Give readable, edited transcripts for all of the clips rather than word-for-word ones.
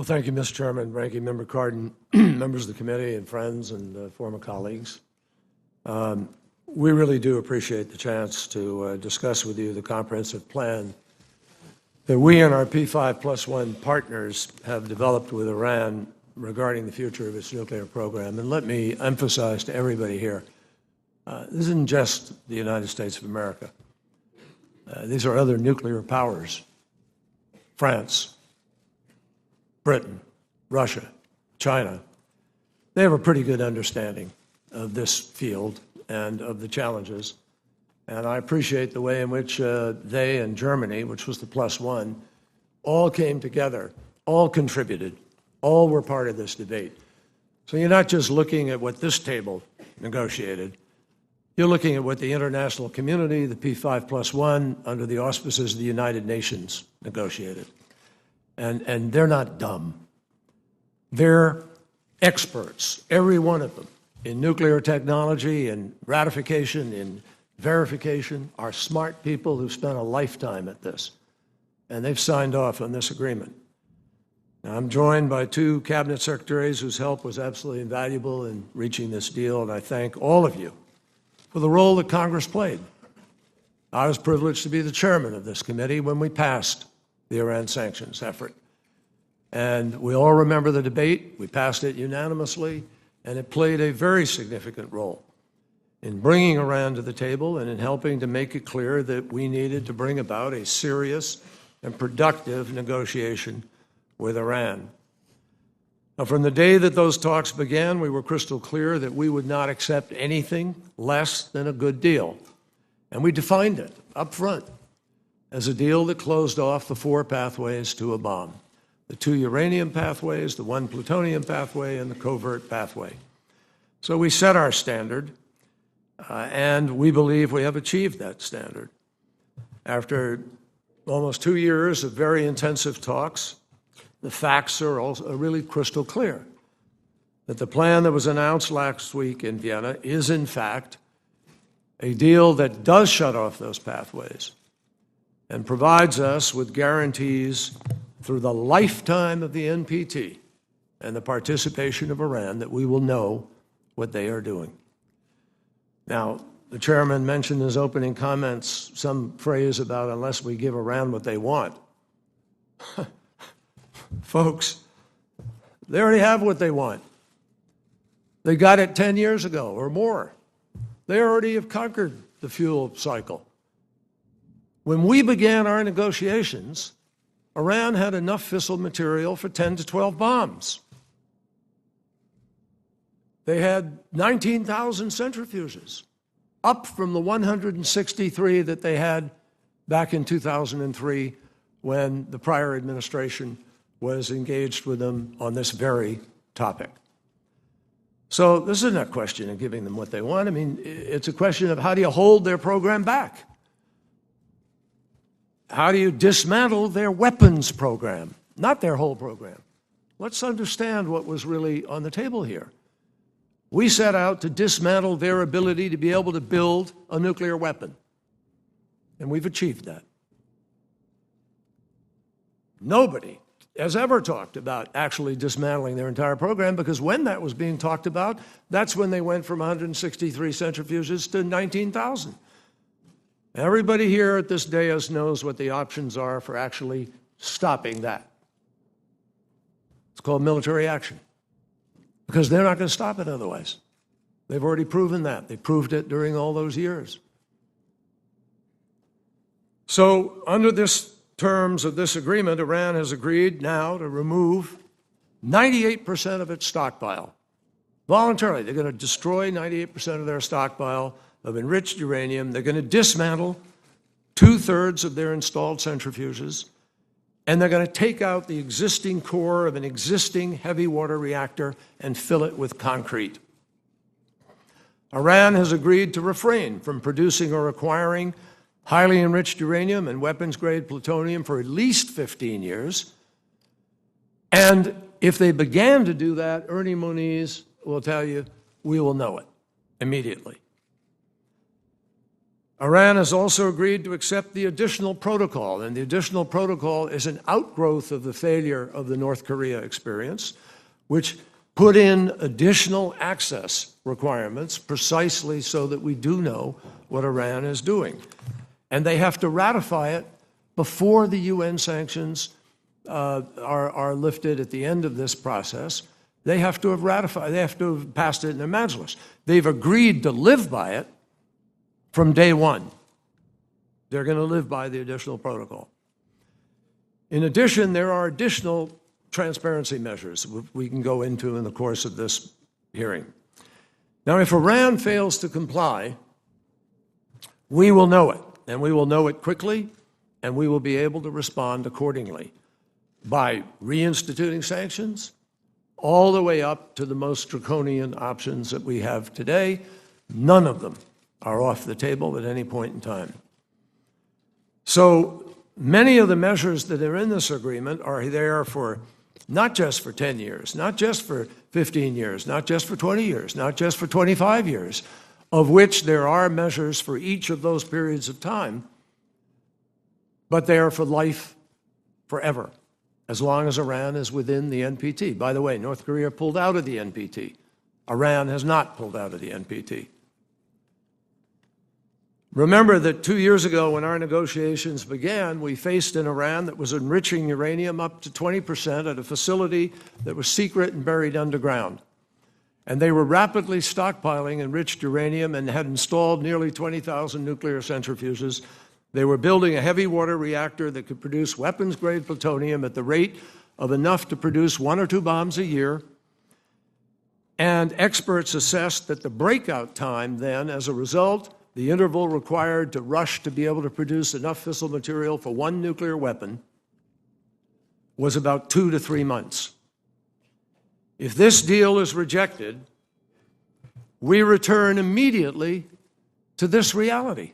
Well, thank you, Mr. Chairman, Ranking Member Cardin, members of the committee and friends and former colleagues. We really do appreciate the chance to discuss with you the comprehensive plan that we and our P5+1 partners have developed with Iran regarding the future of its nuclear program. And let me emphasize to everybody here, this isn't just the United States of America. These are other nuclear powers: France, Britain, Russia, China. They have a pretty good understanding of this field and of the challenges. And I appreciate the way in which they and Germany, which was the +1, all came together, all contributed, all were part of this debate. So you're not just looking at what this table negotiated. You're looking at what the international community, the P5+1, under the auspices of the United Nations, negotiated. And they're not dumb. They're experts, every one of them, in nuclear technology, in ratification, in verification, are smart people who've spent a lifetime at this. And they've signed off on this agreement. Now, I'm joined by two cabinet secretaries whose help was absolutely invaluable in reaching this deal, and I thank all of you for the role that Congress played. I was privileged to be the chairman of this committee when we passed the Iran sanctions effort. And we all remember the debate. We passed it unanimously, and it played a very significant role in bringing Iran to the table and in helping to make it clear that we needed to bring about a serious and productive negotiation with Iran. Now, from the day that those talks began, we were crystal clear that we would not accept anything less than a good deal. And we defined it up front as a deal that closed off the 4 pathways to a bomb: the 2 uranium pathways, the 1 plutonium pathway, and the covert pathway. So we set our standard, and we believe we have achieved that standard. After almost 2 years of very intensive talks, the facts are also really crystal clear that the plan that was announced last week in Vienna is, in fact, a deal that does shut off those pathways and provides us with guarantees through the lifetime of the NPT and the participation of Iran that we will know what they are doing. Now, the chairman mentioned in his opening comments some phrase about unless we give Iran what they want. Folks, they already have what they want. They got it 10 years ago or more. They already have conquered the fuel cycle. When we began our negotiations, Iran had enough fissile material for 10 to 12 bombs. They had 19,000 centrifuges, up from the 163 that they had back in 2003 when the prior administration was engaged with them on this very topic. So this isn't a question of giving them what they want. I mean, it's a question of how do you hold their program back? How do you dismantle their weapons program, not their whole program? Let's understand what was really on the table here. We set out to dismantle their ability to be able to build a nuclear weapon, and we've achieved that. Nobody has ever talked about actually dismantling their entire program, because when that was being talked about, that's when they went from 163 centrifuges to 19,000. Everybody here at this dais knows what the options are for actually stopping that. It's called military action, because they're not going to stop it otherwise. They've already proven that. They proved it during all those years. So under this terms of this agreement, Iran has agreed now to remove 98% of its stockpile. Voluntarily, they're going to destroy 98% of their stockpile of enriched uranium. They're going to dismantle 2/3 of their installed centrifuges, and they're going to take out the existing core of an existing heavy water reactor and fill it with concrete. Iran has agreed to refrain from producing or acquiring highly enriched uranium and weapons-grade plutonium for at least 15 years. And if they began to do that, Ernie Moniz will tell you, we will know it immediately. Iran has also agreed to accept the additional protocol, and the additional protocol is an outgrowth of the failure of the North Korea experience, which put in additional access requirements precisely so that we do know what Iran is doing. And they have to ratify it before the UN sanctions are lifted at the end of this process. They have to have ratified, they have to have passed it in their majlis. They've agreed to live by it from day one. They're going to live by the additional protocol. In addition, there are additional transparency measures we can go into in the course of this hearing. Now, if Iran fails to comply, we will know it, and we will know it quickly, and we will be able to respond accordingly by reinstituting sanctions all the way up to the most draconian options that we have today. None of them are off the table at any point in time. So many of the measures that are in this agreement are there for not just for 10 years, not just for 15 years, not just for 20 years, not just for 25 years, of which there are measures for each of those periods of time, but they are for life forever, as long as Iran is within the NPT. By the way, North Korea pulled out of the NPT. Iran has not pulled out of the NPT. Remember that 2 years ago, when our negotiations began, we faced an Iran that was enriching uranium up to 20% at a facility that was secret and buried underground. And they were rapidly stockpiling enriched uranium and had installed nearly 20,000 nuclear centrifuges. They were building a heavy water reactor that could produce weapons-grade plutonium at the rate of enough to produce 1 or 2 bombs a year. And experts assessed that the breakout time then, as a result, the interval required to rush to be able to produce enough fissile material for 1 nuclear weapon, was about 2 to 3 months. If this deal is rejected, we return immediately to this reality,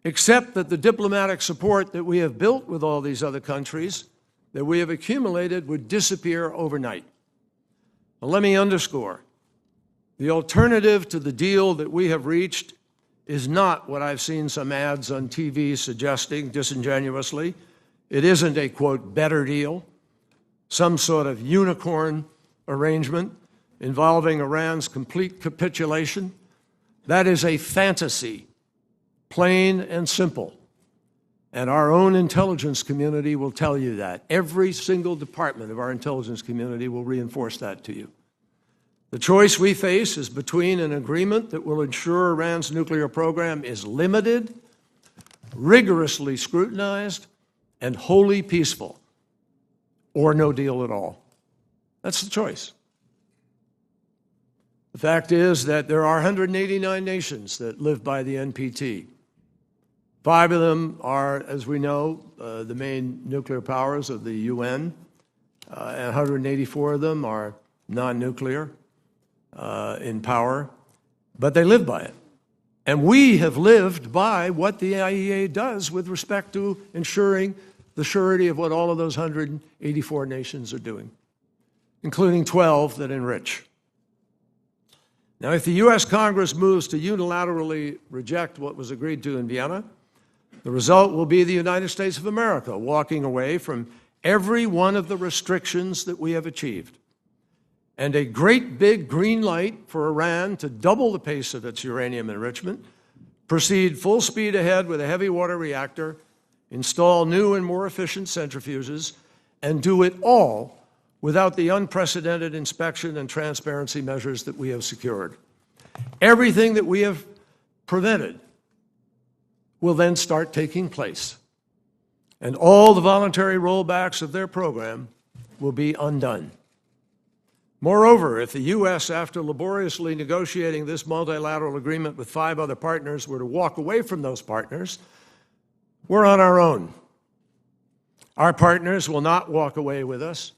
except that the diplomatic support that we have built with all these other countries, that we have accumulated, would disappear overnight. Now, let me underscore. The alternative to the deal that we have reached is not what I've seen some ads on TV suggesting disingenuously. It isn't a, quote, better deal, some sort of unicorn arrangement involving Iran's complete capitulation. That is a fantasy, plain and simple. And our own intelligence community will tell you that. Every single department of our intelligence community will reinforce that to you. The choice we face is between an agreement that will ensure Iran's nuclear program is limited, rigorously scrutinized, and wholly peaceful, or no deal at all. That's the choice. The fact is that there are 189 nations that live by the NPT. 5 of them are, as we know, the main nuclear powers of the UN, and 184 of them are non-nuclear in power, but they live by it. And we have lived by what the IAEA does with respect to ensuring the surety of what all of those 184 nations are doing, including 12 that enrich. Now, if the U.S. Congress moves to unilaterally reject what was agreed to in Vienna, the result will be the United States of America walking away from every one of the restrictions that we have achieved, and a great big green light for Iran to double the pace of its uranium enrichment, proceed full speed ahead with a heavy water reactor, install new and more efficient centrifuges, and do it all without the unprecedented inspection and transparency measures that we have secured. Everything that we have prevented will then start taking place, and all the voluntary rollbacks of their program will be undone. Moreover, if the U.S., after laboriously negotiating this multilateral agreement with 5 other partners, were to walk away from those partners, we're on our own. Our partners will not walk away with us.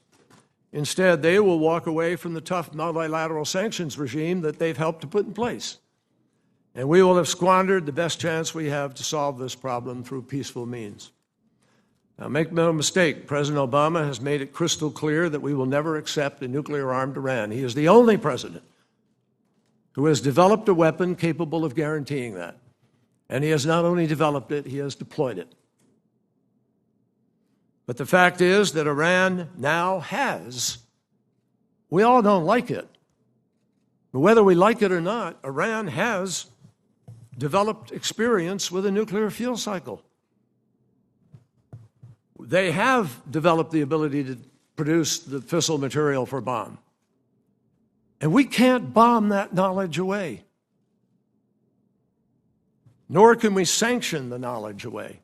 Instead, they will walk away from the tough multilateral sanctions regime that they've helped to put in place. And we will have squandered the best chance we have to solve this problem through peaceful means. Now, make no mistake, President Obama has made it crystal clear that we will never accept a nuclear-armed Iran. He is the only president who has developed a weapon capable of guaranteeing that. And he has not only developed it, he has deployed it. But the fact is that Iran now has, we all don't like it, but whether we like it or not, Iran has developed experience with a nuclear fuel cycle. They have developed the ability to produce the fissile material for a bomb. And we can't bomb that knowledge away. Nor can we sanction the knowledge away.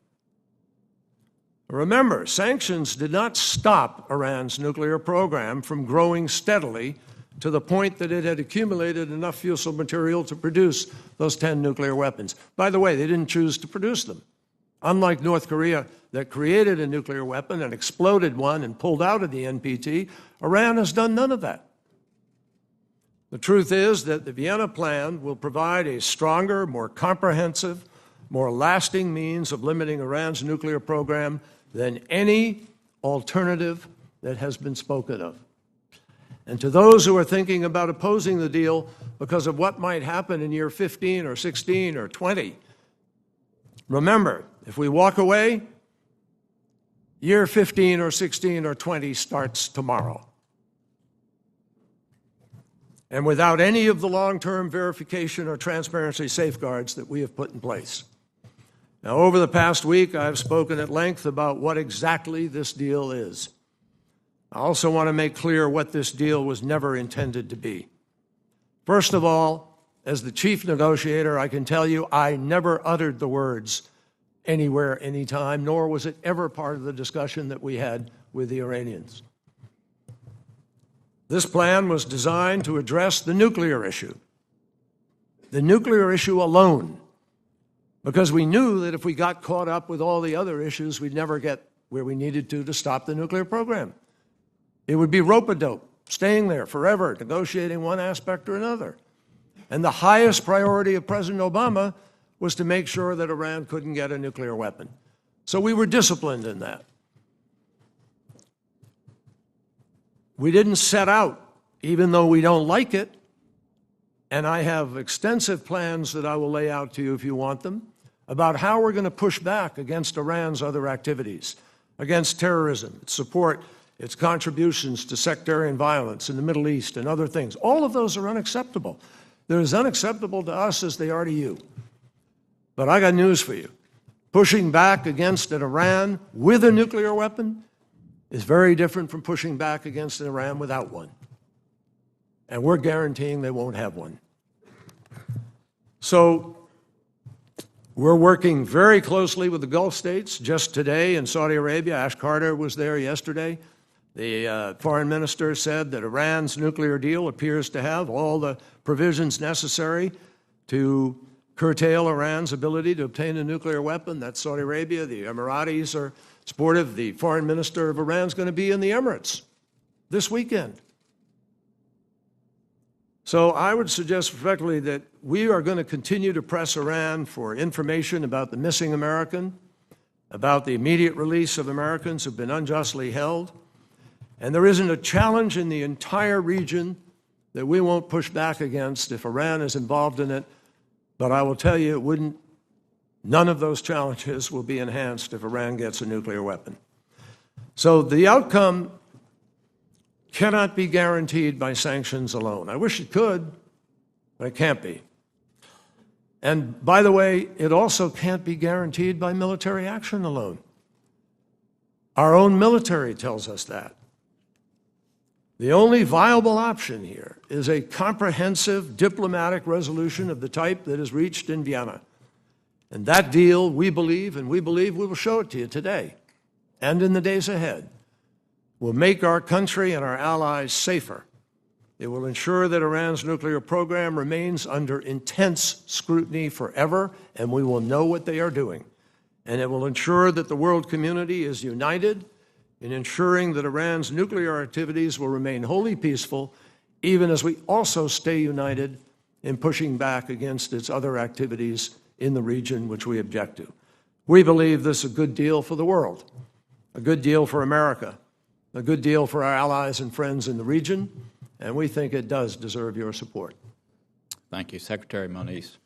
Remember, sanctions did not stop Iran's nuclear program from growing steadily to the point that it had accumulated enough fissile material to produce those 10 nuclear weapons. By the way, they didn't choose to produce them. Unlike North Korea, that created a nuclear weapon and exploded one and pulled out of the NPT, Iran has done none of that. The truth is that the Vienna Plan will provide a stronger, more comprehensive, more lasting means of limiting Iran's nuclear program than any alternative that has been spoken of. And to those who are thinking about opposing the deal because of what might happen in year 15 or 16 or 20, remember, if we walk away, year 15 or 16 or 20 starts tomorrow. And without any of the long-term verification or transparency safeguards that we have put in place. Now, over the past week, I've spoken at length about what exactly this deal is. I also want to make clear what this deal was never intended to be. First of all, as the chief negotiator, I can tell you I never uttered the words anywhere, anytime, nor was it ever part of the discussion that we had with the Iranians. This plan was designed to address the nuclear issue alone, because we knew that if we got caught up with all the other issues, we'd never get where we needed to stop the nuclear program. It would be rope-a-dope, staying there forever, negotiating one aspect or another. And the highest priority of President Obama was to make sure that Iran couldn't get a nuclear weapon. So we were disciplined in that. We didn't set out, even though we don't like it, and I have extensive plans that I will lay out to you if you want them, about how we're going to push back against Iran's other activities, against terrorism, its support, its contributions to sectarian violence in the Middle East and other things. All of those are unacceptable. They're as unacceptable to us as they are to you. But I got news for you. Pushing back against an Iran with a nuclear weapon is very different from pushing back against an Iran without one. And we're guaranteeing they won't have one. So we're working very closely with the Gulf states. Just today in Saudi Arabia, Ash Carter was there yesterday. The foreign minister said that Iran's nuclear deal appears to have all the provisions necessary to curtail Iran's ability to obtain a nuclear weapon. That's Saudi Arabia. The Emiratis are supportive. The foreign minister of Iran is going to be in the Emirates this weekend. So I would suggest respectfully that we are going to continue to press Iran for information about the missing American, about the immediate release of Americans who have been unjustly held. And there isn't a challenge in the entire region that we won't push back against if Iran is involved in it. But I will tell you, none of those challenges will be enhanced if Iran gets a nuclear weapon. So the outcome cannot be guaranteed by sanctions alone. I wish it could, but it can't be. And by the way, it also can't be guaranteed by military action alone. Our own military tells us that. The only viable option here is a comprehensive diplomatic resolution of the type that is reached in Vienna. And that deal, we believe, and we believe we will show it to you today and in the days ahead, will make our country and our allies safer. It will ensure that Iran's nuclear program remains under intense scrutiny forever, and we will know what they are doing. And it will ensure that the world community is united in ensuring that Iran's nuclear activities will remain wholly peaceful, even as we also stay united in pushing back against its other activities in the region which we object to. We believe this is a good deal for the world, a good deal for America, a good deal for our allies and friends in the region, and we think it does deserve your support. Thank you. Secretary Moniz.